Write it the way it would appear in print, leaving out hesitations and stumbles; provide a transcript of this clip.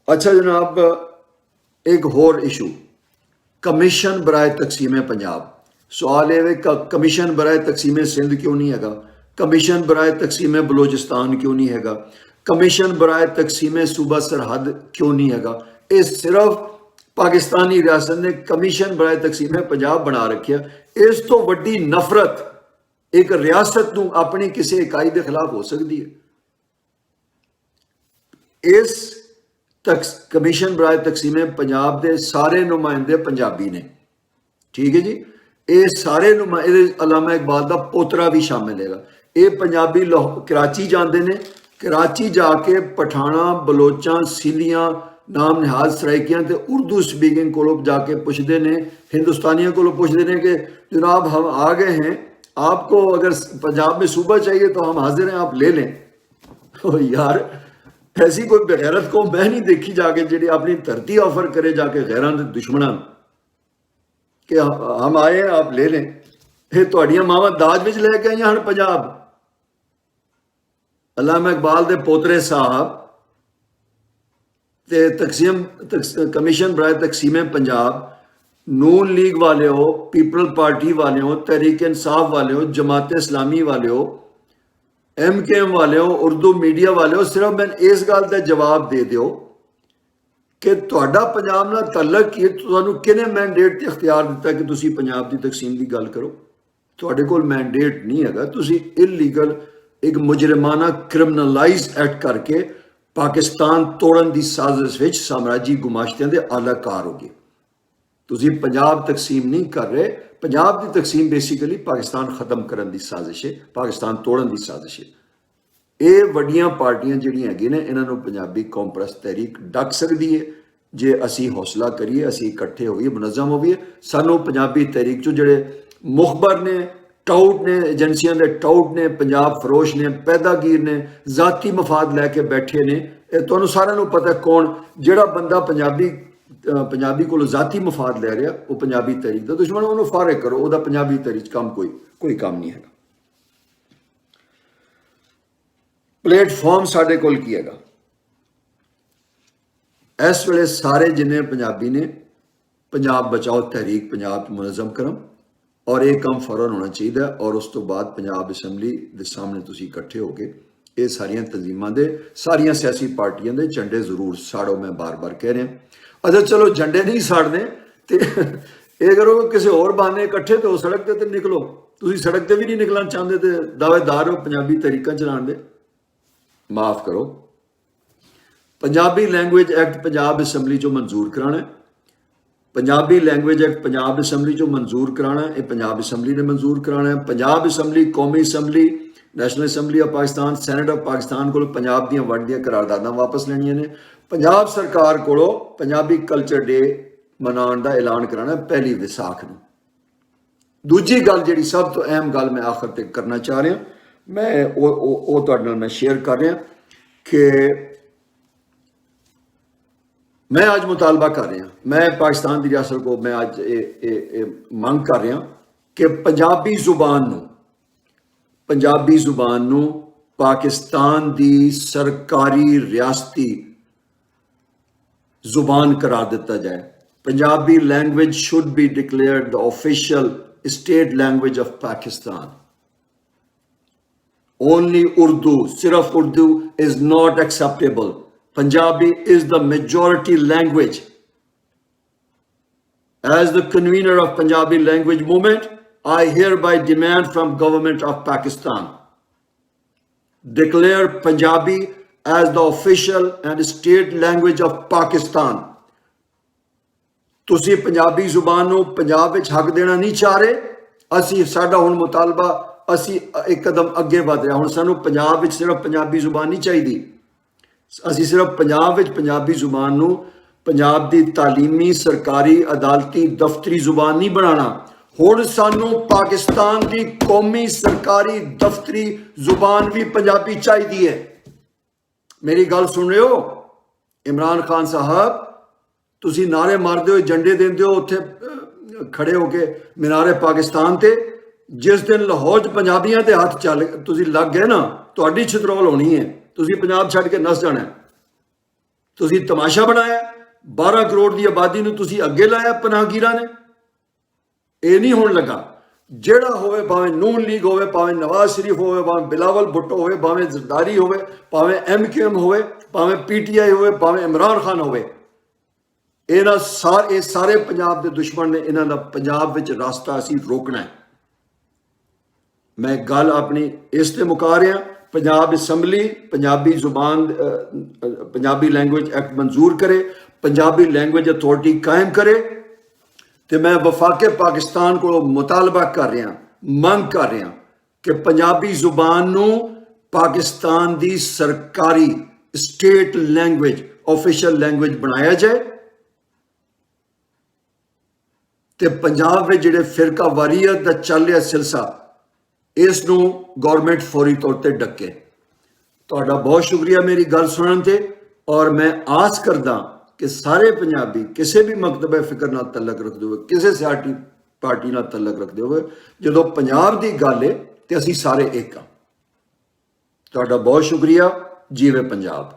अच्छा जनाब, एक होर इशू, कमीशन बराए तकसीम पंजाब। सवाल ये कमीशन बराए तकसीम सिंध क्यों नहीं हैगा, कमीशन बराए तकसीम बलोचिस्तान क्यों नहीं हैगा, कमीशन बराए तकसीम सूबा सरहद क्यों नहीं हैगा। ये सिर्फ पाकिस्तानी रियासत ने कमीशन बराए तकसीम पंजाब बना रखिया। इस तो वड्डी नफरत एक रियासत नूं अपनी किसी इकाई के खिलाफ हो सकती है। इस कमीशन बराए तकसीम पंजाब के सारे नुमाइंदे पंजाबी ने, ठीक है जी। ये सारे नुमाइंदे अलामा इकबाल का पोतरा भी शामिल है। ये पंजाबी कराची जाते हैं, कराची जाके पठाना बलोचां सिंधियां नाम निहाज सराइकियां ते उर्दू स्पीकिंग को जाके पुछते हैं, हिंदुस्तानियों को पुछते हैं कि जनाब हम आ गए हैं, आपको अगर पंजाब में सूबा चाहिए तो हम हाजिर हैं, आप ले लें। तो यार ऐसी कोई बेगैरत को मैं नहीं देखी जाके जी अपनी धरती ऑफर करे जाके गैरां दे दुश्मनां कि हम आए हैं आप ले लें। ये तुहाड़ियां मावां दाज विच लैके आईयां हन पंजाब। अल्लामा इकबाल दे पोतरे साहब ते कमीशन बराए तकसीम पंजाब नून लीग वाले हो, पीपल पार्टी वाले हो, तहरीक इंसाफ वाले हो, जमात इस्लामी वाले हो, MKM वाले हो, उर्दू मीडिया वाले हो, सिर्फ मैं इस गल का जवाब दे दो कि तुहाडा पंजाब नाल तल्लक की तुहानू किने मैंडेट ते इख्तियार दिता कि तुसी पंजाब की तकसीम की गल करो। तुहाडे कोल मैंडेट नहीं हैगा। तुसी इलीगल एक मुजरिमाना क्रिमिनलाइज एक्ट करके पाकिस्तान तोड़न की साजिश विच साम्राजी गुमाश्तियां दे आलाकार हो गए। तुसी पंजाब तकसीम नहीं कर रहे। पंजाब की तकसीम बेसिकली पाकिस्तान खत्म करने की साजिश है, पाकिस्तान तोड़न की साजिश है। ये वड्डियां पार्टियां जिहड़ियां हैगियां ने इन्हां नूं पंजाबी कौम परस्त तहरीक डक सकती है जे असी हौसला करिए, असी इकट्ठे होइए, मुनज़म होइए। सानू पंजाबी तहरीक चो जिहड़े मुखबर ने, टाउट ने, एजेंसियां दे टाउट ने, पंजाब फरोश ने, पैदागीर ने, जाती मफाद लैके बैठे ने। तुहानू सारिआं नूं पता है कौन जिहड़ा बंदा पंजाबी को जाती मफाद लै रहा वो पंजाबी तहरीक का दुश्मन। उन्होंने फारिग करो, वह पंजाबी तहरीक काम कोई काम नहीं है। प्लेटफॉर्म साढ़े कोल की हैगा इस वेले सारे जिन्हें पंजाबी ने पंजाब बचाओ तहरीक पंजाब मुनज़म करम और ये काम फौरन होना चाहिए। और उस तो बाद पंजाब असैम्बली के सामने तुसी इकट्ठे हो गए ये सारियां तंजीमां दे सारियां सियासी पार्टियां दे झंडे जरूर साड़ो। मैं बार बार कह रहा। अच्छा चलो झंडे नहीं साड़ने तो ये करो किसी होर बहाने इकट्ठे तो सड़क ते निकलो। तुसी सड़क ते भी नहीं निकलना चाहते तो दावेदार हो पंजाबी तरीका चलाने दे। माफ़ करो, Punjabi language act Punjab assembly चो मंजूर कराना है। Punjabi language act Punjab assembly चो मंजूर कराना है, पंजाब असैम्बली ने मंजूर कराना है। पंजाब असैम्बली, कौमी assembly, national assembly of Pakistan, senate of Pakistan को पंजाब दी वंड दी करारदादा वापस लैनियां ने। पंजाब सरकार को पंजाबी कल्चर डे मनाने का ऐलान कराना पहली विसाख नूं। दूजी गल जिहड़ी सब तो अहम गल मैं आखिर तक करना चाह रहा, मैं वो तुहाडे नाल मैं शेयर कर रहा कि मैं आज मुतालबा कर रहा, मैं पाकिस्तान की रियासत को मैं आज मंग कर रहा कि पंजाबी जुबान नूं पाकिस्तान की सरकारी रियासती जुबान करार दिता जाए। Punjabi language should be declared the official state language of Pakistan. Only Urdu, सिर्फ Urdu is not acceptable. Punjabi is the majority language. As the convener of Punjabi language movement, I hereby demand from government of Pakistan, declare Punjabi as the official and state language of Pakistan. तुसी पंजाबी जुबान नूं पंजाब विच हक देना नहीं चाह रहे। असी साडा हुण मुतालबा, असी एक कदम अगे वध रहे। हुण सानूं पंजाब विच सिर्फ पंजाबी जुबान नहीं चाहिए। असी सिर्फ पंजाब विच पंजाबी जुबान नूं पंजाब दी तालीमी, सरकारी, अदालती, दफ्तरी जुबान नहीं बनाना। हुण सानूं पाकिस्तान की कौमी, सरकारी, दफ्तरी जुबान भी पंजाबी चाहिए है। मेरी गल सुन रहे हो इमरान खान साहब? तुसी नारे मारदे हो, झंडे देंदे हो उत्थे खड़े होके मीनारे पाकिस्तान ते। जिस दिन लाहौर च पंजाबियां दे हथ चल तुसी लग गए ना, तुहाडी छितरौल होनी है। तुसी पंजाब छड्ड के नस जाना है। ਤੁਸੀਂ ਤਮਾਸ਼ਾ ਬਣਾਇਆ, 12 ਕਰੋੜ ਦੀ ਆਬਾਦੀ ਨੂੰ ਤੁਸੀਂ ਅੱਗੇ ਲਾਇਆ ਪਨਾਹਗੀਰਾਂ ਨੇ। ਇਹ ਨਹੀਂ ਹੋਣ ਲੱਗਾ। ਜਿਹੜਾ ਹੋਵੇ, ਭਾਵੇਂ ਨੂਨ ਲੀਗ ਹੋਵੇ, ਭਾਵੇਂ ਨਵਾਜ਼ ਸ਼ਰੀਫ ਹੋਵੇ, ਭਾਵੇਂ ਬਿਲਾਵਲ ਭੁੱਟੋ ਹੋਵੇ, ਭਾਵੇਂ ਜ਼ਰਦਾਰੀ ਹੋਵੇ, ਭਾਵੇਂ MKM ਹੋਵੇ, ਭਾਵੇਂ PTI ਹੋਵੇ, ਭਾਵੇਂ ਇਮਰਾਨ ਖਾਨ ਹੋਵੇ, ਇਹ ਸਾਰੇ ਪੰਜਾਬ ਦੇ ਦੁਸ਼ਮਣ ਨੇ। ਇਹਨਾਂ ਦਾ ਪੰਜਾਬ ਵਿੱਚ ਰਸਤਾ ਅਸੀਂ ਰੋਕਣਾ ਹੈ। ਮੈਂ ਗੱਲ ਆਪਣੀ ਇਸ ਤੇ ਮੁਕਾ ਰਿਹਾ। ਪੰਜਾਬ ਅਸੈਂਬਲੀ ਪੰਜਾਬੀ ਜ਼ੁਬਾਨ ਪੰਜਾਬੀ ਲੈਂਗੁਏਜ ਐਕਟ ਮਨਜ਼ੂਰ ਕਰੇ, ਪੰਜਾਬੀ ਲੈਂਗੁਏਜ ਅਥਾਰਟੀ ਕਾਇਮ ਕਰੇ। ਤੇ ਮੈਂ ਵਫਾਕੇ ਪਾਕਿਸਤਾਨ ਕੋਲੋਂ ਮੁਤਾਲਬਾ ਕਰ ਰਿਹਾ, ਮੰਗ ਕਰ ਰਿਹਾ ਕਿ ਪੰਜਾਬੀ ਜ਼ੁਬਾਨ ਨੂੰ ਪਾਕਿਸਤਾਨ ਦੀ ਸਰਕਾਰੀ ਸਟੇਟ ਲੈਂਗੁਏਜ, ਆਫੀਸ਼ੀਅਲ ਲੈਂਗੁਏਜ ਬਣਾਇਆ ਜਾਏ। ਤੇ ਪੰਜਾਬ ਵਿੱਚ ਜਿਹੜੇ ਫਿਰਕਾ ਵਾਰੀਅਤ ਦਾ ਚੱਲ ਰਿਹਾ ਸਿਲਸਿਲਾ, ਇਸ ਨੂੰ ਗੌਰਮੈਂਟ ਫੌਰੀ ਤੌਰ ਤੇ ਡੱਕੇ। ਤੁਹਾਡਾ ਬਹੁਤ ਸ਼ੁਕਰੀਆ ਮੇਰੀ ਗੱਲ ਸੁਣਨ ਤੇ। ਔਰ ਮੈਂ ਆਸ ਕਰਦਾ ਕਿ ਸਾਰੇ ਪੰਜਾਬੀ ਕਿਸੇ ਵੀ ਮਕਤਬੇ ਫਿਕਰ ਨਾਲ ਤਲਕ ਰੱਖਦੇ ਹੋਵੇ, ਕਿਸੇ ਸਿਆਸੀ ਪਾਰਟੀ ਨਾਲ ਤਲਕ ਰੱਖਦੇ ਹੋਵੇ, ਜਦੋਂ ਪੰਜਾਬ ਦੀ ਗੱਲ ਹੈ ਤੇ ਅਸੀਂ ਸਾਰੇ ਇੱਕ ਹਾਂ। ਤੁਹਾਡਾ ਬਹੁਤ ਸ਼ੁਕਰੀਆ। ਜੀਵੇ ਪੰਜਾਬ।